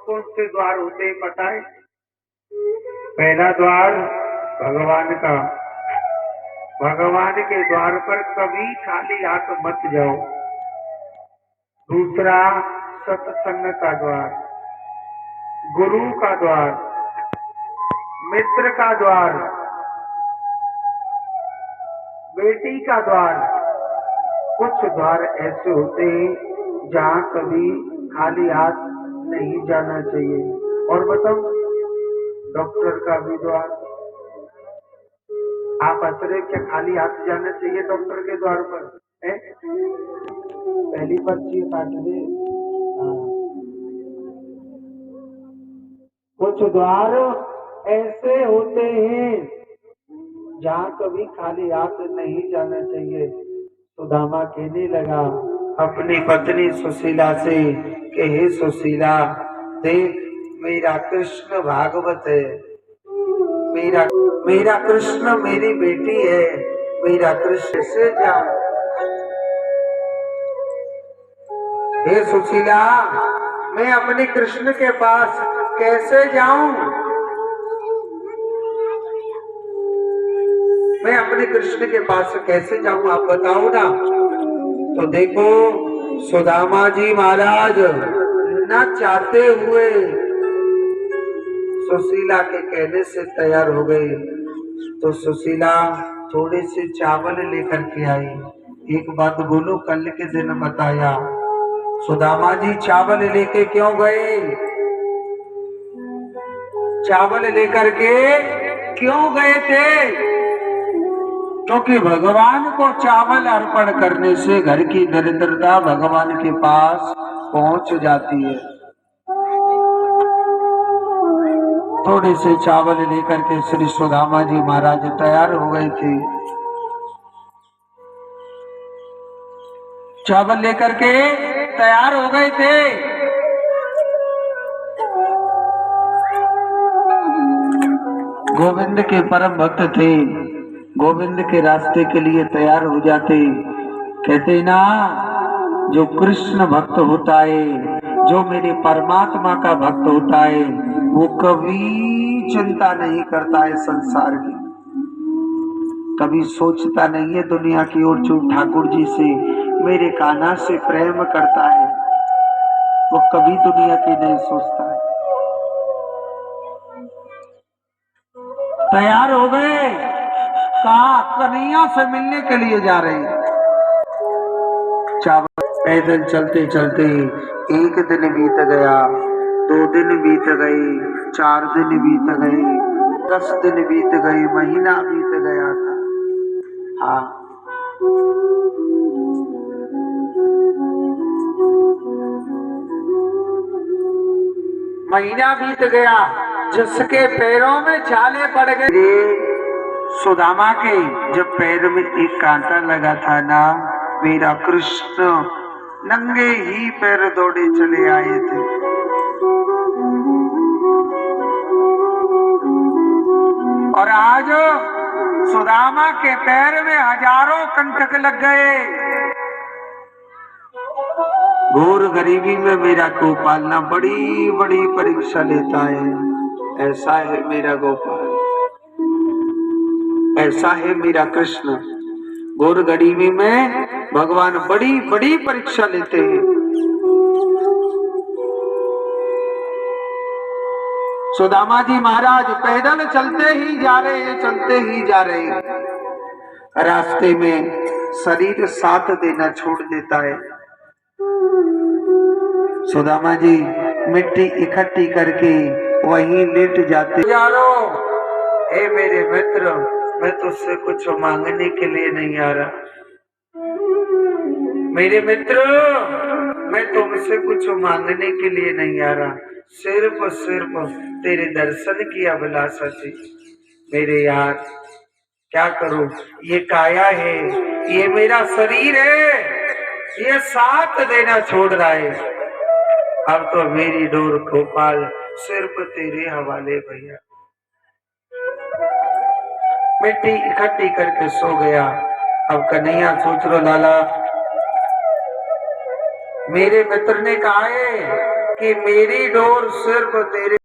कौन से द्वार होते हैं पता है? पहला द्वार भगवान का। भगवान के द्वार पर कभी खाली हाथ मत जाओ। दूसरा सत्संग का द्वार, गुरु का द्वार, मित्र का द्वार, बेटी का द्वार। कुछ द्वार ऐसे होते हैं जहाँ कभी खाली हाथ नहीं जाना चाहिए। और बताओ, डॉक्टर का भी द्वार। आप असरे क्या खाली हाथ जाना चाहिए डॉक्टर के द्वार पर? है? पहली पर्ची काट दे। कुछ द्वार ऐसे होते हैं जहाँ कभी खाली हाथ नहीं जाना चाहिए। सुदामा कहने लगा अपनी पत्नी सुशीला से कि हे सुशीला, देख मेरा कृष्ण भागवत है, मेरा कृष्ण मेरी बेटी है, मेरा कृष्ण से जाऊं। हे सुशीला, मैं अपने कृष्ण के पास कैसे जाऊं? मैं अपने कृष्ण के पास कैसे जाऊं, आप बताओ ना। तो देखो, सुदामा जी महाराज न चाहते हुए सुशीला के कहने से तैयार हो गई। तो सुशीला थोड़े से चावल लेकर के आई। एक बात बोलो, कल के दिन बताया, सुदामा जी चावल लेके क्यों गए? चावल लेकर के क्यों गए थे? क्योंकि भगवान को चावल अर्पण करने से घर की दरिद्रता भगवान के पास पहुंच जाती है। थोड़े से चावल लेकर के श्री सुदामा जी महाराज तैयार हो गए थे। चावल लेकर के तैयार हो गए थे। गोविंद के परम भक्त थे, गोविंद के रास्ते के लिए तैयार हो जाते। कहते ना, जो कृष्ण भक्त होता है, जो मेरे परमात्मा का भक्त होता है, वो कभी चिंता नहीं करता है संसार की, कभी सोचता नहीं है दुनिया की ओर। जो ठाकुर जी से, मेरे कान्हा से प्रेम करता है, वो कभी दुनिया की नहीं सोचता है। तैयार हो गए, कहा कन्हैया से मिलने के लिए जा रहे हैं। चावल पैदल चलते चलते एक दिन बीत गया, 2 दिन बीत गए, 4 दिन बीत गए, 10 दिन बीत गए, महीना बीत गया था। हाँ, महीना बीत गया, जिसके पैरों में छाले पड़ गए। सुदामा के जब पैर में एक कांटा लगा था ना, मेरा कृष्ण नंगे ही पैर दौड़े चले आए थे। और आज सुदामा के पैर में हजारों कंटक लग गए। घोर गरीबी में मेरा गोपाल ना बड़ी बड़ी परीक्षा लेता है। ऐसा है मेरा गोपाल, ऐसा है मेरा कृष्ण। घोर गरीबी में भगवान बड़ी बड़ी परीक्षा लेते हैं। सुदामा जी महाराज पैदल चलते ही जा रहे हैं, चलते ही जा रहे हैं। रास्ते में शरीर साथ देना छोड़ देता है। सुदामा जी मिट्टी इकट्ठी करके वहीं लेट जाते। यारो, हे मेरे मित्र, मैं तुझसे कुछ मांगने के लिए नहीं आ रहा। मेरे मित्र, मैं तुमसे कुछ मांगने के लिए नहीं आ रहा, सिर्फ तेरे दर्शन की अभिलाषा थी। मेरे यार, क्या करूं, ये काया है, ये मेरा शरीर है, ये साथ देना छोड़ रहा है। अब तो मेरी डोर गोपाल सिर्फ तेरे हवाले भैया। मिट्टी इकट्ठी करके सो गया। अब कन्हैया सोच रो, लाला मेरे मित्र ने कहा है कि मेरी डोर सिर्फ तेरे